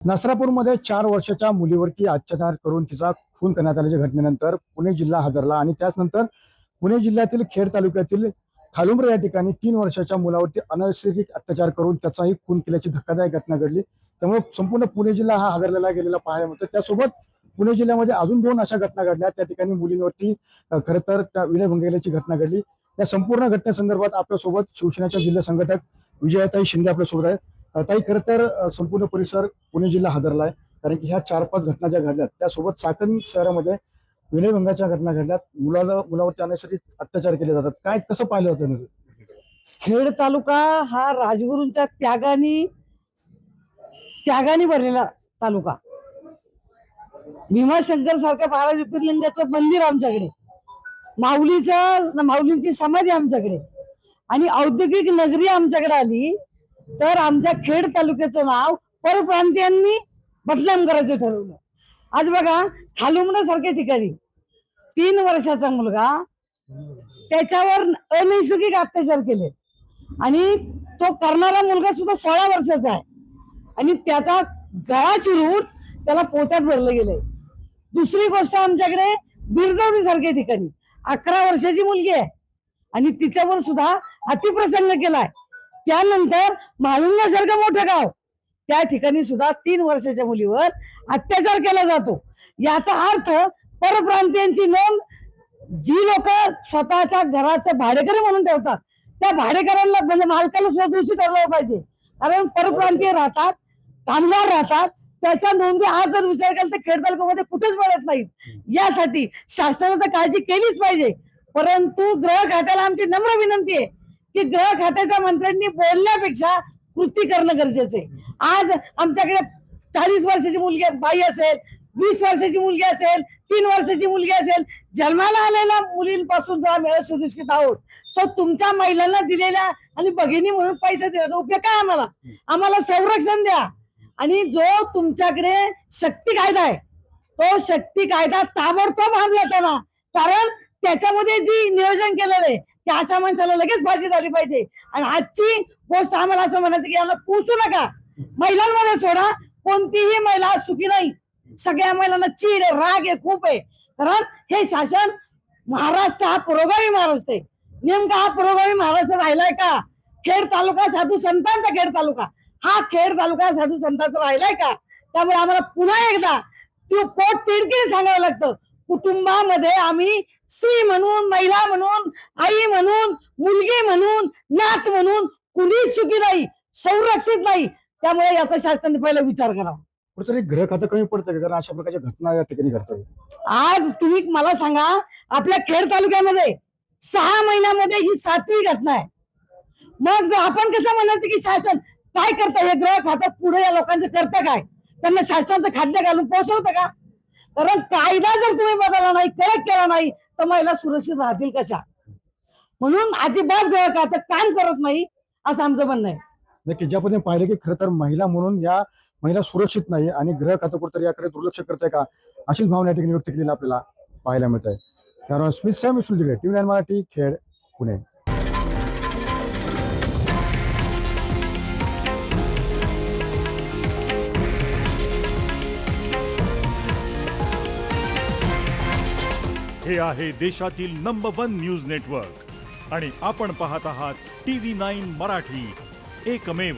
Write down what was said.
नसरापूरमध्ये 4 वर्षाच्या मुलीवरती अत्याचार करून तिचा खून करण्यात आल्याच्या घटनेनंतर पुणे जिल्हा हादरला आणि त्याचनंतर पुणे जिल्ह्यातील खेड तालुक्यातील खालुंब्रे या ठिकाणी 3 वर्षाच्या मुलावरती अनैसर्गिक अत्याचार करून त्याचाही खून केल्याची धक्कादायक घटना घडली। त्यामुळे संपूर्ण पुणे जिल्हा हा हादरलेला गेलेला पाहायला मिळतो। त्यासोबत पुणे जिल्ह्यामध्ये अजून 2 अशा घटना घडल्या। त्या ठिकाणी मुलींवरती खरं तर त्या विनयभंग केल्याची घटना घडली। या संपूर्ण घटनेसंदर्भात आपल्यासोबत शिवसेनेच्या जिल्हा संघटक विजयाताई शिंदे आपल्यासोबत आहेत। ताई, खरं तर संपूर्ण परिसर पुणे जिल्हा हादरलाय, कारण की ह्या 4-5 घटना ज्या घडल्यात त्यासोबत चाकण शहरामध्ये विनयभंगाच्या घटना घडल्यात। मुलावरती अनैसर्गिक अत्याचार केले जातात। काय कसं पाहिलं होतं? खेड तालुका हा राजगुरूंच्या त्यागाने भरलेला तालुका। भीमाशंकर सारख्या 12 ज्योतिर्लिंगाचं मंदिर आमच्याकडे, माऊलींची समाधी आमच्याकडे आणि औद्योगिक नगरी आमच्याकडे आली तर आमच्या खेड तालुक्याचं नाव परप्रांतीयांनी बदनाम करायचं ठरवलं। आज बघा, खालुंब्रे सारख्या ठिकाणी 3 वर्षाचा मुलगा, त्याच्यावर अनैसर्गिक अत्याचार केले आणि तो करणारा मुलगा सुद्धा 16 वर्षाचा आहे आणि त्याचा गळा चिरून त्याला पोत्यात भरलं गेलंय। दुसरी गोष्ट, आमच्याकडे बिरदवडी सारख्या ठिकाणी 11 वर्षाची मुलगी आहे आणि तिच्यावर सुद्धा अतिप्रसंग केलाय। त्यानंतर माळुंगासारखं मोठं गाव, त्या ठिकाणी सुद्धा 3 वर्षाच्या मुलीवर अत्याचार केला जातो। याचा अर्थ परप्रांतीयांची नोंद जी लोक स्वतःच्या घराचं भाडेकरी म्हणून ठेवतात त्या भाडेकऱ्यांना, म्हणजे मालकाला सुद्धा दोषी ठरवलं पाहिजे, कारण परप्रांतीय राहतात, कामगार राहतात, त्याच्या नोंदी आज जर विचार केला तर खेड तालुक्यामध्ये कुठेच मिळत नाहीत। यासाठी शासनानं काळजी केलीच पाहिजे। परंतु गृह खात्याला आमची नम्र विनंती आहे की गृह खात्याच्या मंत्र्यांनी बोलण्यापेक्षा कृती करणं गरजेचं आहे। आज आमच्याकडे 40 वर्षाची मुलगी बाई असेल, 20 वर्षाची मुलगी असेल, 3 वर्षाची मुलगी असेल, जन्माला आलेल्या मुलींपासून जर आम्ही असुरक्षित आहोत तर तुमच्या महिलांना दिलेल्या आणि भगिनी म्हणून पैसे देण्याचा उपयोग काय? आम्हाला संरक्षण द्या। आणि जो तुमच्याकडे शक्ती कायदा आहे तो शक्ती कायदा ताबडतोब आणला त्यांना, कारण त्याच्यामध्ये जी नियोजन केलेलं आहे की अशा माणसाला लगेच फाशी झाली पाहिजे। आणि आजची गोष्ट आम्हाला असं म्हणायचं की यांना पोचू नका, महिलांमध्ये सोडा, कोणतीही महिला सुखी नाही। सगळ्या महिलांना चीड आहे, राग आहे, खूप आहे, कारण हे शासन, महाराष्ट्र हा पुरोगामी महाराष्ट्र आहे। नेमका हा पुरोगामी महाराष्ट्र राहिलाय का? खेड तालुका साधू संतांचा खेड तालुका, हा खेड तालुका साधू संतांचा राहिलाय का? त्यामुळे आम्हाला पुन्हा एकदा पोट तिडकीने सांगावं लागतं, कुटुंबामध्ये आम्ही स्त्री म्हणून, महिला म्हणून, आई म्हणून, मुलगी म्हणून, नात म्हणून कुणीच सुखी नाही, संरक्षित नाही। त्यामुळे याचा शासनाने पहिला विचार करावा। कुठेतरी गृह खातं कमी पडतं का? कारण अशा प्रकारच्या घटना या ठिकाणी घडतात। आज तुम्ही मला सांगा, आपल्या खेड तालुक्यामध्ये 6 महिन्यामध्ये ही 7वी घटना आहे। मग जर आपण कसं म्हणायचं की शासन काय करतं, हे गृह खातं पुढे या लोकांचं करतं काय? त्यांना शासनाचं खाद्य घालून पोहोचवतं का? कारण कायदा जर तुम्ही बदलला नाही, कडक केला नाही तर महिला सुरक्षित राहतील कशा? म्हणून अजिबात गृह खातं काम करत नाही असं आमचं म्हणणं आहे। नक्की, ज्या पद्धतीने पाहिलं की खरं तर महिला म्हणून या महिला सुरक्षित नाही आणि गृह खातं कुठेतरी याकडे दुर्लक्ष करतंय का, अशीच भावना या ठिकाणी व्यक्त केलेली आपल्याला पाहायला मिळत आहे। कारण स्मिथ सॅम सुलजिरे, TV9 मराठी, खेड, पुणे। हे आहे देशातील नंबर 1 न्यूज नेटवर्क आणि आपण पाहत आहात TV9 मराठी, एकमेव।